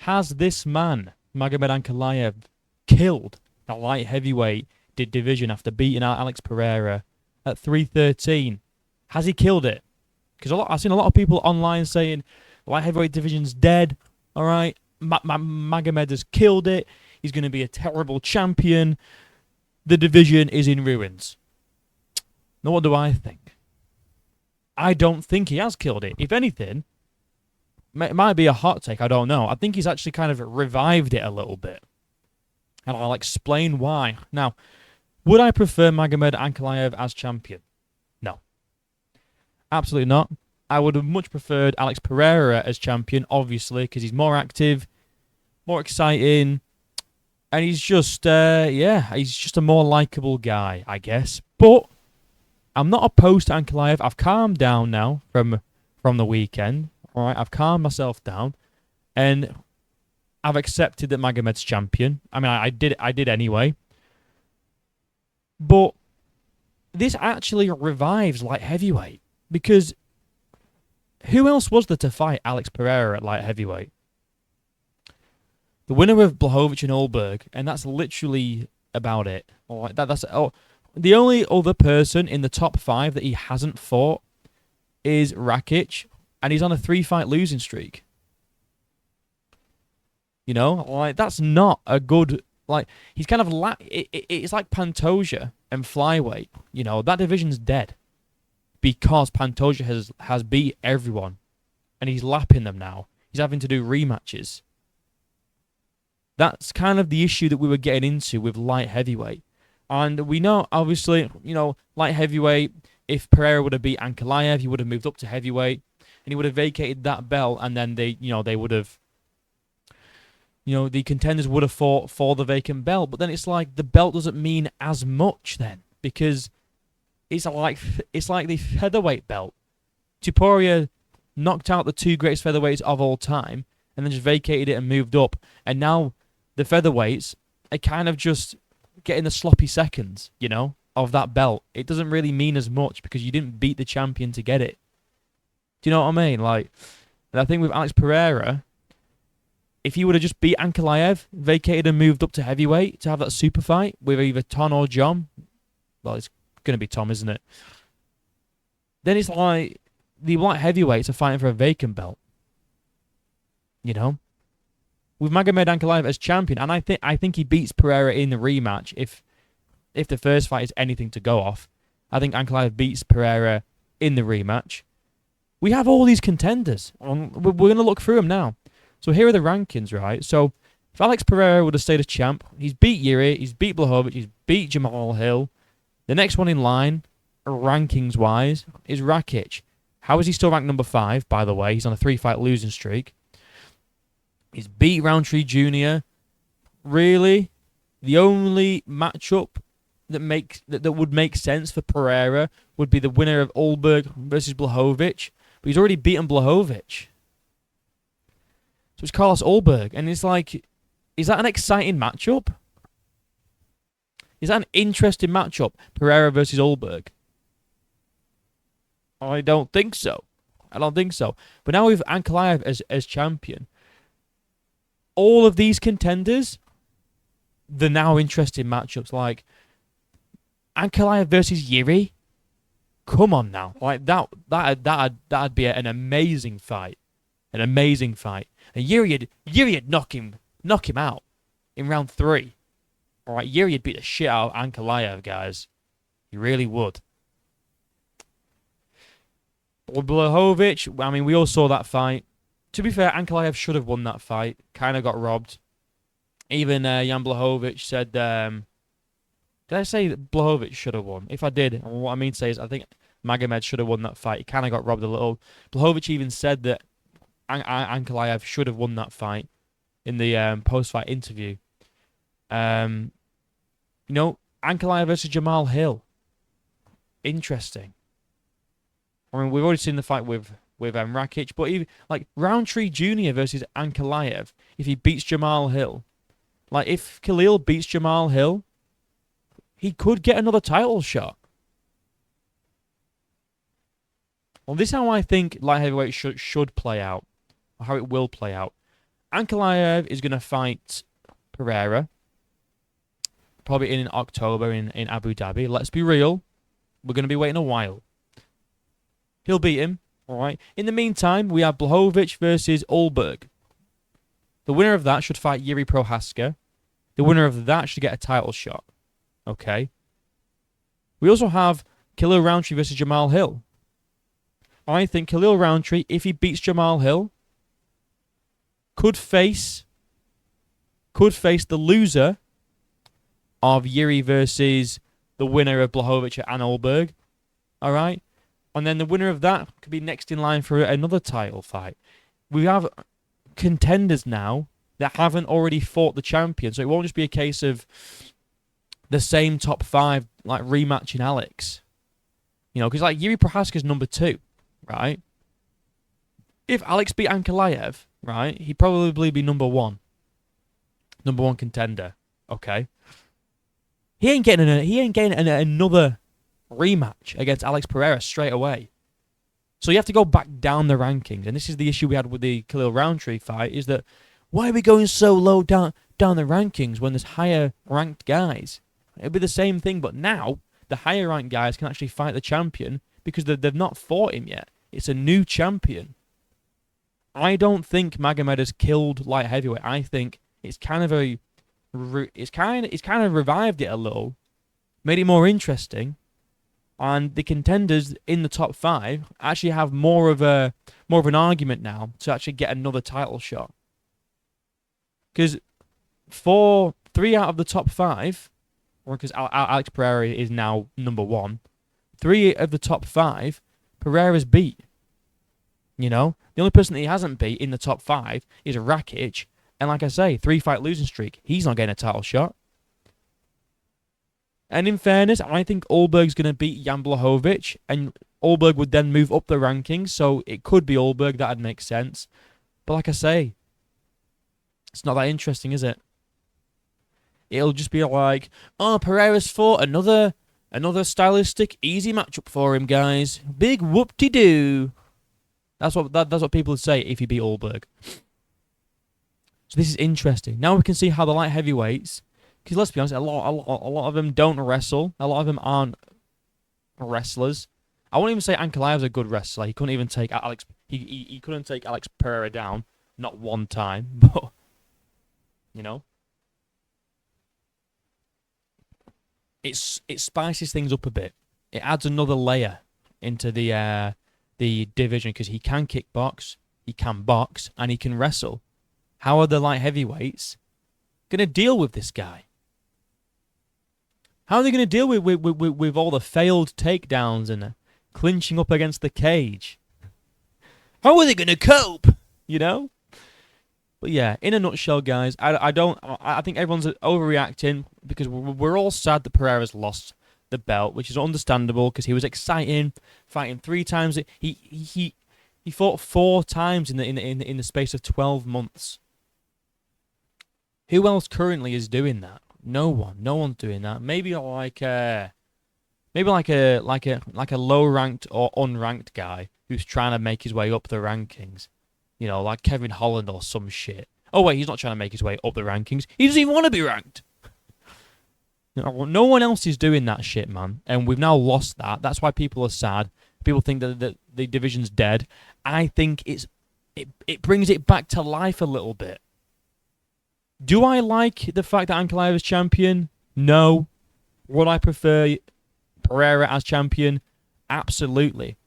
has this man, Magomed Ankalaev, killed the light heavyweight division after beating out Alex Pereira at 313? Has he killed it? Because I've seen a lot of people online saying light heavyweight division's dead. All right, Magomed has killed it. He's going to be a terrible champion. The division is in ruins. Now, what do I think? I don't think he has killed it. If anything, it might be a hot take. I don't know. I think he's actually kind of revived it a little bit. And I'll explain why. Now, would I prefer Magomed Ankalaev as champion? No. Absolutely not. I would have much preferred Alex Pereira as champion, obviously, because he's more active, more exciting, and he's just, he's just a more likable guy, I guess. But I'm not opposed to Ankalaev. I've calmed down now from the weekend. All right, I've calmed myself down, and I've accepted that Magomed's champion. I mean, I did anyway. But this actually revives light heavyweight, because who else was there to fight Alex Pereira at light heavyweight? The winner of Blachowicz and Ulberg, and that's literally about it. All right, that's the only other person in the top 5 that he hasn't fought is Rakic, and he's on a 3-fight losing streak. You know, like, that's not a good, like, he's kind of it's like Pantoja and flyweight. You know, that division's dead because Pantoja has beat everyone, and he's lapping them now. He's having to do rematches. That's kind of the issue that we were getting into with light heavyweight. And we know, obviously, you know, light heavyweight, if Pereira would have beat Ankalaev, he would have moved up to heavyweight, and he would have vacated that belt, and then they would have, the contenders would have fought for the vacant belt. But then it's like the belt doesn't mean as much then, because it's like the featherweight belt. Tuporia knocked out the 2 greatest featherweights of all time, and then just vacated it and moved up. And now the featherweights are kind of just getting the sloppy seconds, of that belt. It doesn't really mean as much because you didn't beat the champion to get it. Do you know what I mean? Like, and I think with Alex Pereira, if he would have just beat Ankalaev, vacated and moved up to heavyweight to have that super fight with either Ton or John, well, it's going to be Tom, isn't it? Then it's like the light heavyweights are fighting for a vacant belt. With Magomed Ankalaev as champion, and I think he beats Pereira in the rematch if the first fight is anything to go off. I think Ankalaev beats Pereira in the rematch. We have all these contenders. We're going to look through them now. So here are the rankings, right? So if Alex Pereira would have stayed as champ, he's beat Yuri, he's beat Blachowicz, he's beat Jamal Hill. The next one in line, rankings-wise, is Rakic. How is he still ranked number 5, by the way? He's on a 3-fight losing streak. He's beat Roundtree Jr. Really? The only matchup that would make sense for Pereira would be the winner of Ulberg versus Blachowicz. But he's already beaten Blachowicz. So it's Carlos Ulberg. And it's like, is that an exciting matchup? Is that an interesting matchup? Pereira versus Ulberg? I don't think so. But now with Ankalaev as champion, all of these contenders, they're now interesting matchups. Like Ankalaev versus Yuri. Come on now, like that'd be an amazing fight, And Yuri'd knock him out in round 3. All right, Yuri'd beat the shit out of Ankalaev, guys. He really would. With Blachowicz, I mean, we all saw that fight. To be fair, Ankalaev should have won that fight. Kind of got robbed. Even Jan Blachowicz said... did I say that Blachowicz should have won? If I did, what I mean to say is I think Magomed should have won that fight. He kind of got robbed a little. Blachowicz even said that Ankalaev should have won that fight in the post-fight interview. Ankalaev versus Jamal Hill. Interesting. I mean, we've already seen the fight with Rakic, but even like Roundtree Jr. versus Ankalaev, if he beats Jamal Hill, like if Khalil beats Jamal Hill, he could get another title shot. Well, this is how I think light heavyweight should play out, or how it will play out. Ankalaev is going to fight Pereira, probably in October in Abu Dhabi. Let's be real. We're going to be waiting a while. He'll beat him, all right? In the meantime, we have Blachowicz versus Ulberg. The winner of that should fight Yuri Prohaska. The winner of that should get a title shot, okay? We also have Khalil Rountree versus Jamal Hill. I think Khalil Rountree, if he beats Jamal Hill, could face the loser of Yuri versus the winner of Blachowicz and Ulberg. All right? And then the winner of that could be next in line for another title fight. We have contenders now that haven't already fought the champion. So it won't just be a case of the same top 5 like rematching Alex. You know, because like Yuri Prohaska's number 2, right? If Alex beat Ankalaev, right, he'd probably be number 1. Number 1 contender. Okay. He ain't getting another rematch against Alex Pereira straight away. So you have to go back down the rankings. And this is the issue we had with the Khalil Rountree fight, is that why are we going so low down the rankings when there's higher ranked guys? It'll be the same thing, but now the higher ranked guys can actually fight the champion because they've not fought him yet. It's a new champion. I don't think Magomed has killed light heavyweight. I think it's kind of revived it a little, made it more interesting, and the contenders in the top 5 actually have more of an argument now to actually get another title shot. Because for 3 out of the top 5, or because Alex Pereira is now number 1, 3 of the top 5, Pereira's beat. You know, the only person that he hasn't beat in the top 5 is Rakic, and like I say, 3-fight losing streak. He's not getting a title shot. And in fairness, I think Ulberg's going to beat Jan Blachowicz, and Ulberg would then move up the rankings, so it could be Ulberg. That'd make sense. But like I say, it's not that interesting, is it? It'll just be like, oh, Pereira's fought another stylistic, easy matchup for him, guys. Big whoop-de-doo. That's what people would say if he beat Ulberg. So this is interesting. Now we can see how the light heavyweights, because let's be honest, a lot of them don't wrestle. A lot of them aren't wrestlers. I won't even say Ankalaev's a good wrestler. He couldn't even take Alex. He couldn't take Alex Pereira down, not one time. But you know, it spices things up a bit. It adds another layer into the division because he can kickbox, he can box, and he can wrestle. How are the light heavyweights going to deal with this guy? How are they going to deal with all the failed takedowns and clinching up against the cage? How are they going to cope? You know? But yeah, in a nutshell, guys, I think everyone's overreacting because we're all sad that Pereira's lost the belt, which is understandable because he was exciting, fighting 3 times. He fought 4 times in the space of 12 months. Who else currently is doing that? No one. No one's doing that. Maybe like a low ranked or unranked guy who's trying to make his way up the rankings. You know, like Kevin Holland or some shit. Oh wait, he's not trying to make his way up the rankings. He doesn't even want to be ranked. No one else is doing that shit, man. And we've now lost that. That's why people are sad. People think that the division's dead. I think it brings it back to life a little bit. Do I like the fact that Ankalaev is champion? No. Would I prefer Pereira as champion? Absolutely.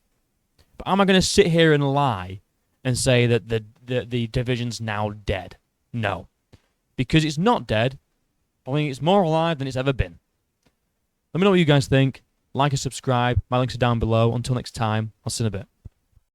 But am I going to sit here and lie and say that the division's now dead? No. Because it's not dead. I think it's more alive than it's ever been. Let me know what you guys think. Like and subscribe. My links are down below. Until next time, I'll see you in a bit.